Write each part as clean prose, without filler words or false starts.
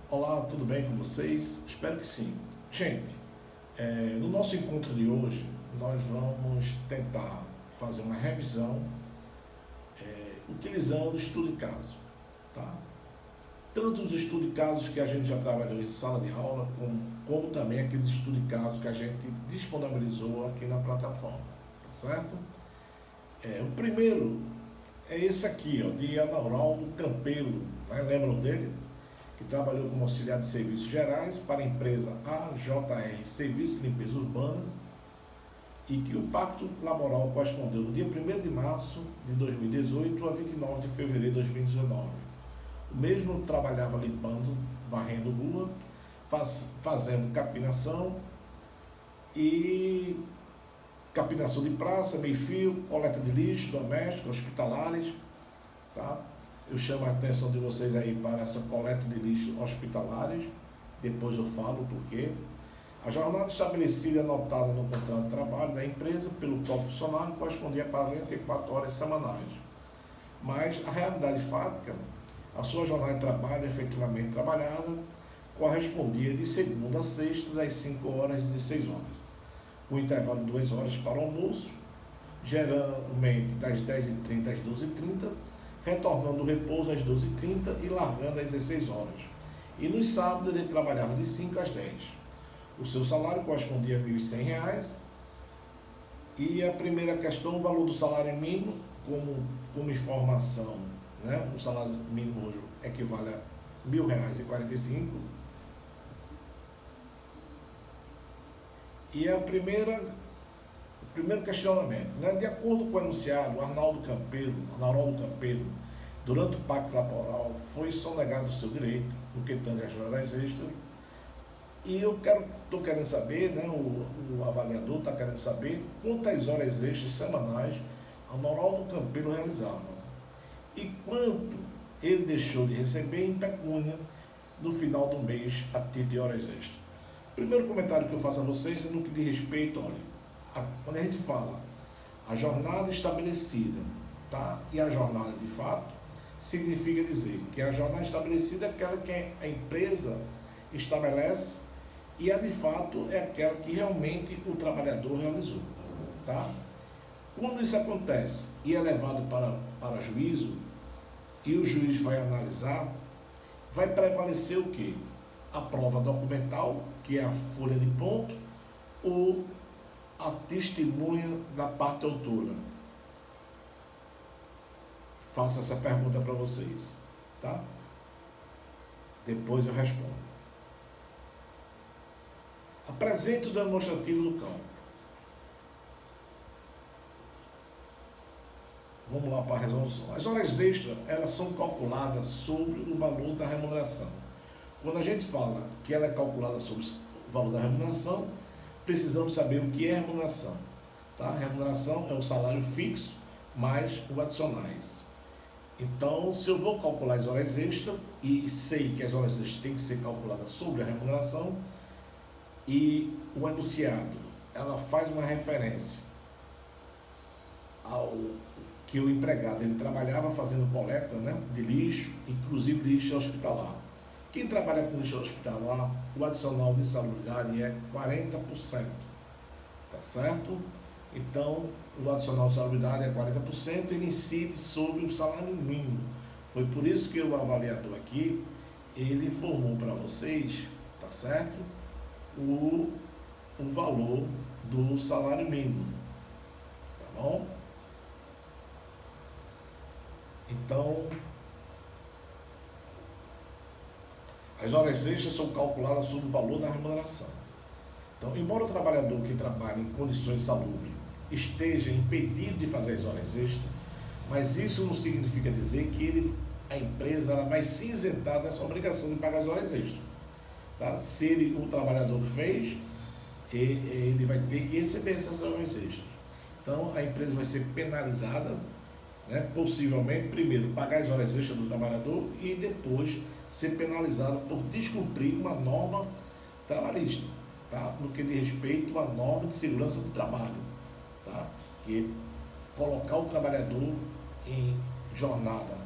Olá, tudo bem com vocês? Espero que sim. Gente, no nosso encontro de hoje, nós vamos tentar fazer uma revisão utilizando o estudo de caso, tá? Tanto os estudos de casos que a gente já trabalhou em sala de aula, como também aqueles estudos de casos que a gente disponibilizou aqui na plataforma, tá certo? O primeiro é esse aqui, ó, de Anauraldo Campelo, né? Lembram dele? Que trabalhou como auxiliar de serviços gerais para a empresa AJR Serviço de Limpeza Urbana e que o pacto laboral correspondeu do dia 1º de março de 2018 a 29 de fevereiro de 2019. O mesmo trabalhava limpando, varrendo rua, fazendo capinação e capinação de praça, meio-fio, coleta de lixo doméstico, hospitalares, tá? Eu chamo a atenção de vocês aí para essa coleta de lixo hospitalares, depois eu falo o porquê. A jornada estabelecida e anotada no contrato de trabalho da empresa pelo próprio funcionário correspondia a 44 horas semanais. Mas a realidade fática, a sua jornada de trabalho efetivamente trabalhada, correspondia de segunda a sexta, das 5 horas às 16 horas, com intervalo de 2 horas para o almoço, geralmente das 10h30 às 12h30, retornando o repouso às 12h30 e largando às 16 horas. E nos sábados ele trabalhava de 5 às 10. O seu salário correspondia a R$ 1.100. E a primeira questão, o valor do salário mínimo, como informação, né? O salário mínimo hoje equivale a R$ 1.000,45. E o primeiro questionamento, né? De acordo com o enunciado, Arnaldo Campelo, durante o pacto laboral, foi sonegado o seu direito, no que tange às horas extras. E estou querendo saber, né? O avaliador está querendo saber quantas horas extras semanais Arnaldo Campelo realizava e quanto ele deixou de receber em pecúnia no final do mês a título de horas extras. Primeiro comentário que eu faço a vocês é no que diz respeito, olha, quando a gente fala a jornada estabelecida, tá? E a jornada de fato, significa dizer que a jornada estabelecida é aquela que a empresa estabelece e a de fato é aquela que realmente o trabalhador realizou, tá? Quando isso acontece e é levado para juízo e o juiz vai analisar, vai prevalecer o quê? A prova documental, que é a folha de ponto, ou a testemunha da parte autora? Faço essa pergunta para vocês, tá? Depois eu respondo. Apresente o demonstrativo do cálculo. Vamos lá para a resolução. As horas extras, elas são calculadas sobre o valor da remuneração. Quando a gente fala que ela é calculada sobre o valor da remuneração, precisamos saber o que é remuneração. Tá? Remuneração é o salário fixo mais os adicionais. Então, se eu vou calcular as horas extras e sei que as horas extras têm que ser calculadas sobre a remuneração e o enunciado, ela faz uma referência ao que o empregado ele trabalhava fazendo coleta, né, de lixo, inclusive lixo hospitalar. Quem trabalha com lixo hospitalar, o adicional de insalubridade é 40%, tá certo? Então, o adicional de insalubridade é 40%, ele incide sobre o salário mínimo. Foi por isso que o avaliador aqui, ele informou para vocês, tá certo? O valor do salário mínimo, tá bom? Então, as horas extras são calculadas sobre o valor da remuneração. Então, embora o trabalhador que trabalha em condições salubres esteja impedido de fazer as horas extras, mas isso não significa dizer que a empresa ela vai se isentar dessa obrigação de pagar as horas extras. Tá? Se o trabalhador fez, ele vai ter que receber essas horas extras. Então, a empresa vai ser penalizada, né, possivelmente, primeiro, pagar as horas extras do trabalhador e depois ser penalizado por descumprir uma norma trabalhista, tá? No que diz respeito à norma de segurança do trabalho, tá? Que é colocar o trabalhador em jornada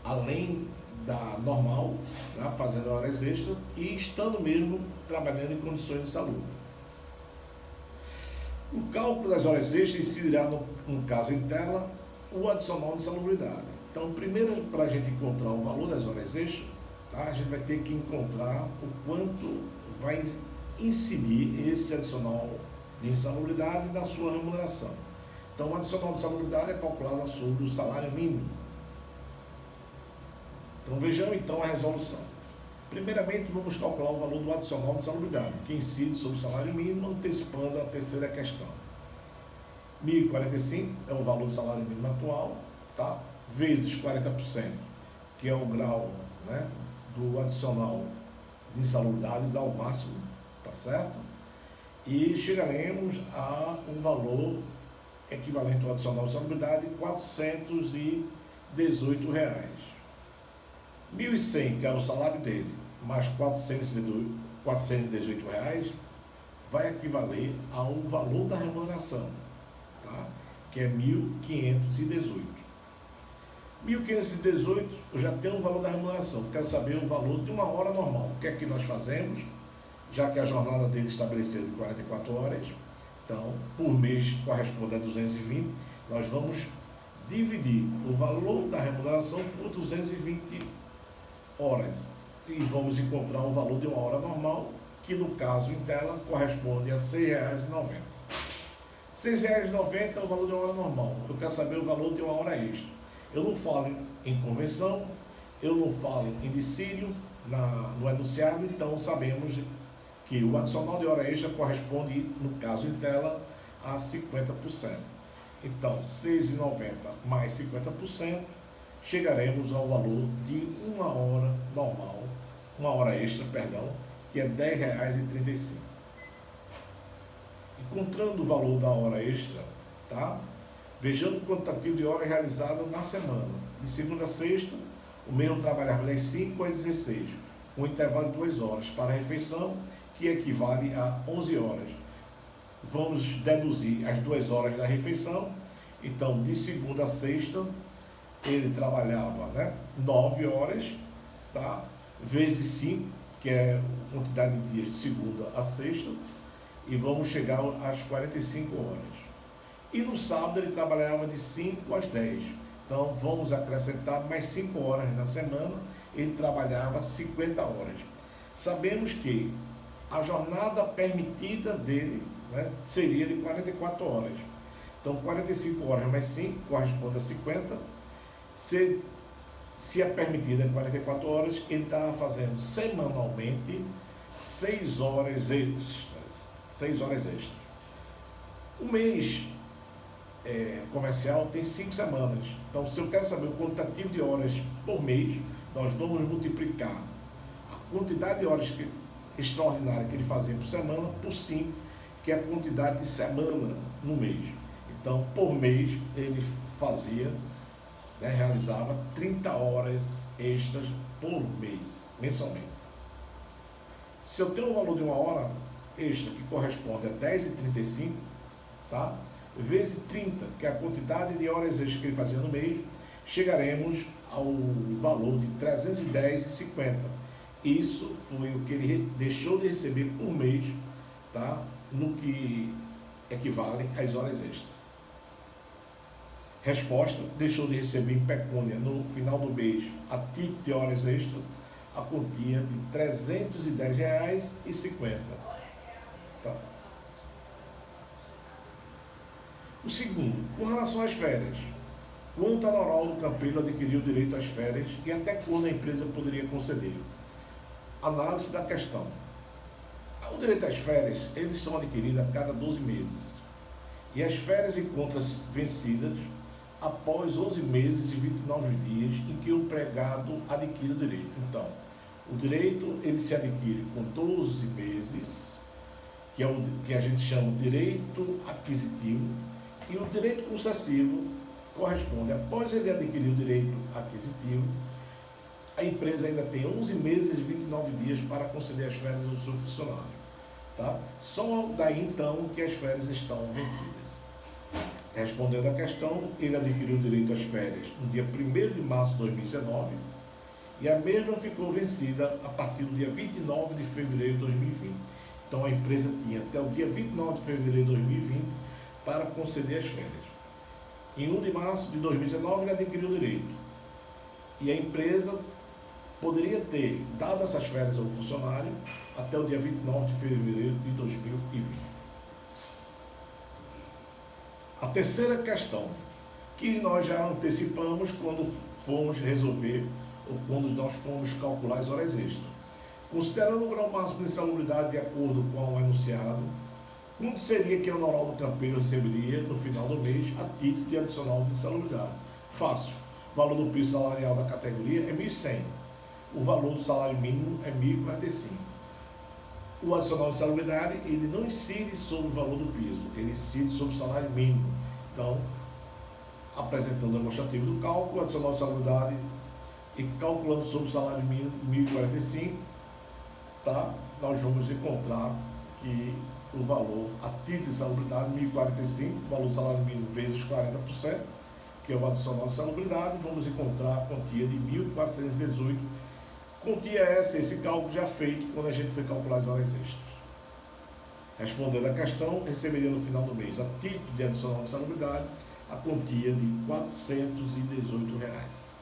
além da normal, né, fazendo horas extras e estando mesmo trabalhando em condições de saúde. O cálculo das horas extras incidirá, no caso em tela, o adicional de salubridade. Então, primeiro, para a gente encontrar o valor das horas extras, tá, a gente vai ter que encontrar o quanto vai incidir esse adicional de insalubridade na sua remuneração. Então, o adicional de insalubridade é calculado sobre o salário mínimo. Então, vejamos então a resolução. Primeiramente, vamos calcular o valor do adicional de insalubridade, que incide sobre o salário mínimo, antecipando a terceira questão. 1.045 é o valor do salário mínimo atual, tá? Vezes 40%, que é o grau, né, do adicional de insalubridade, dá o máximo, tá certo? E chegaremos a um valor equivalente ao adicional de insalubridade, R$ 418. R$ 1.100, que era o salário dele, mais R$ 418, vai equivaler ao valor da remuneração, tá? Que é 1.518. 1.518, eu já tenho o valor da remuneração, quero saber o valor de uma hora normal. O que é que nós fazemos? Já que a jornada dele estabelecida de 44 horas, então, por mês corresponde a 220, nós vamos dividir o valor da remuneração por 220 horas e vamos encontrar o valor de uma hora normal, que no caso em tela corresponde a R$ 6,90. R$ 6,90 é o valor de uma hora normal. Eu quero saber o valor de uma hora extra. Eu não falo em convenção, eu não falo em dissídio no enunciado, então sabemos que o adicional de hora extra corresponde, no caso em tela, a 50%. Então, R$ 6,90 mais 50%, chegaremos ao valor de uma hora normal, uma hora extra, perdão, que é R$ 10,35. Encontrando o valor da hora extra, tá? Vejando o quantitativo de horas realizadas na semana. De segunda a sexta, o mesmo trabalhava das 5 às 16, com um intervalo de 2 horas para a refeição, que equivale a 11 horas. Vamos deduzir as 2 horas da refeição. Então, de segunda a sexta, ele trabalhava, né, 9 horas, tá? Vezes 5, que é a quantidade de dias de segunda a sexta, e vamos chegar às 45 horas. E no sábado ele trabalhava de 5 às 10. Então vamos acrescentar mais 5 horas na semana, ele trabalhava 50 horas. Sabemos que a jornada permitida dele, né, seria de 44 horas. Então 45 horas mais 5 corresponde a 50. Se é permitida 44 horas, ele estava fazendo semanalmente 6 horas extras. 6 horas extras. O mês comercial tem 5 semanas. Então, se eu quero saber o quantitativo de horas por mês, nós vamos multiplicar a quantidade de horas extraordinária que ele fazia por semana por 5, que é a quantidade de semana no mês. Então, por mês, ele fazia, né, realizava 30 horas extras por mês, mensalmente. Se eu tenho um valor de uma hora extra que corresponde a 10,35, tá? Vezes 30, que é a quantidade de horas extras que ele fazia no mês, chegaremos ao valor de 310,50. Isso foi o que ele deixou de receber por mês, tá? No que equivale às horas extras. Resposta: deixou de receber em pecúnia no final do mês, a título de horas extras, a quantia de R$ 310,50. Tá? O segundo, com relação às férias. Quanto a Noraldo Campelo adquiriu o direito às férias e até quando a empresa poderia conceder? Análise da questão. O direito às férias, eles são adquiridos a cada 12 meses. E as férias encontram-se vencidas após 11 meses e 29 dias em que o empregado adquire o direito. Então, o direito ele se adquire com 12 meses, que é o que a gente chama de direito aquisitivo, e o direito concessivo corresponde, após ele adquirir o direito aquisitivo, a empresa ainda tem 11 meses e 29 dias para conceder as férias ao seu funcionário. Tá? Só daí então que as férias estão vencidas. Respondendo à questão, ele adquiriu o direito às férias no dia 1º de março de 2019 e a mesma ficou vencida a partir do dia 29 de fevereiro de 2020. Então a empresa tinha até o dia 29 de fevereiro de 2020 para conceder as férias. Em 1 de março de 2019 ele adquiriu o direito. E a empresa poderia ter dado essas férias ao funcionário até o dia 29 de fevereiro de 2020. A terceira questão, que nós já antecipamos quando fomos resolver, ou quando nós fomos calcular as horas extras. Considerando o grau máximo de insalubridade de acordo com o enunciado, quanto seria que a honorário do campeiro receberia no final do mês a título de adicional de insalubridade? Fácil. O valor do piso salarial da categoria é 1.100. O valor do salário mínimo é 1.045. O adicional de insalubridade, ele não incide sobre o valor do piso, ele incide sobre o salário mínimo. Então, apresentando o demonstrativo do cálculo, o adicional de insalubridade e calculando sobre o salário mínimo 1.045, tá? Nós vamos encontrar que o valor a título de insalubridade 1.045, o valor do salário mínimo vezes 40%, que é o adicional de insalubridade, vamos encontrar a quantia de 1.418. Quantia essa, esse cálculo já feito quando a gente foi calcular as horas extras. Respondendo a questão, receberia no final do mês, a título de adicional de insalubridade, a quantia de R$ 418.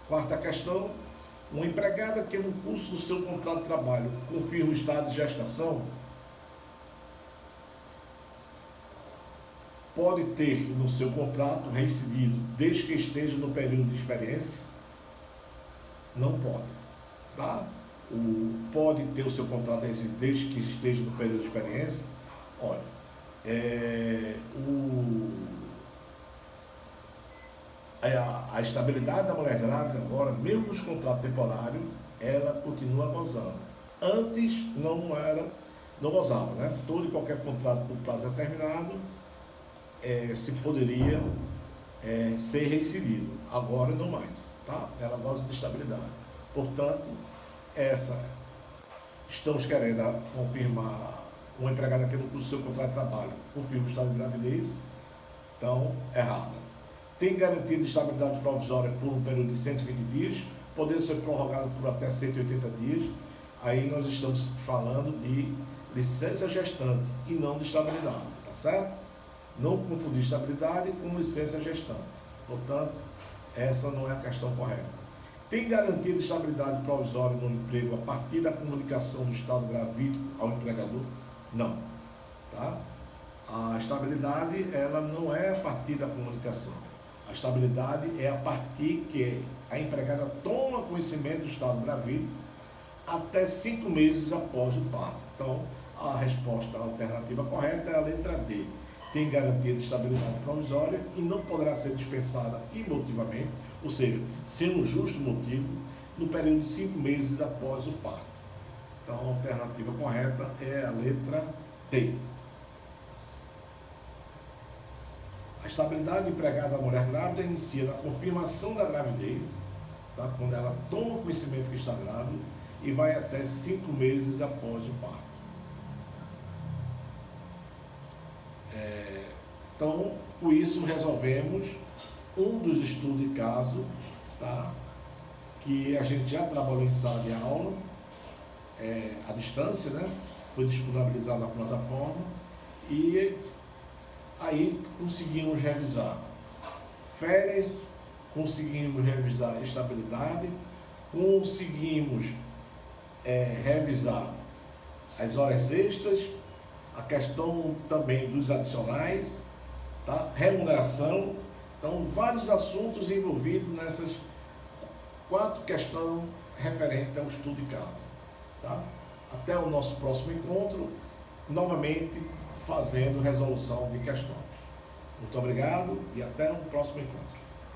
Quarta questão, uma empregada que no curso do seu contrato de trabalho confirma o estado de gestação, pode ter no seu contrato reincidido desde que esteja no período de experiência? Não pode, tá? Pode ter o seu contrato reincidido desde que esteja no período de experiência? Olha, a estabilidade da mulher grávida agora, mesmo nos contratos temporários, ela continua gozando. Antes não gozava, né? Todo e qualquer contrato por prazo determinado se poderia ser reincidido. Agora não mais, tá? Ela goza de estabilidade. Portanto, estamos querendo confirmar uma empregada que no curso do seu contrato de trabalho confirma o estado de gravidez, então, errada. Tem garantia de estabilidade provisória por um período de 120 dias, podendo ser prorrogado por até 180 dias, aí nós estamos falando de licença gestante e não de estabilidade, tá certo? Não confundir estabilidade com licença gestante. Portanto, essa não é a questão correta. Tem garantia de estabilidade provisória no emprego a partir da comunicação do estado gravídico ao empregador? Não, tá? A estabilidade, ela não é a partir da comunicação. A estabilidade é a partir que a empregada toma conhecimento do estado gravídico até 5 meses após o parto. Então, a resposta alternativa correta é a letra D. Tem garantia de estabilidade provisória e não poderá ser dispensada imotivamente, ou seja, sem um justo motivo, no período de 5 meses após o parto. Então, a alternativa correta é a letra D. A estabilidade empregada à mulher grávida inicia na confirmação da gravidez, tá? Quando ela toma conhecimento que está grávida, e vai até 5 meses após o parto. Então, com isso, resolvemos um dos estudos de caso, tá? Que a gente já trabalhou em sala de aula, à distância, né? Foi disponibilizado na plataforma, e aí conseguimos revisar férias, conseguimos revisar estabilidade, conseguimos revisar as horas extras, a questão também dos adicionais, tá? Remuneração. Então, vários assuntos envolvidos nessas 4 questões referentes ao estudo de caso. Tá? Até o nosso próximo encontro, novamente fazendo resolução de questões. Muito obrigado e até o próximo encontro.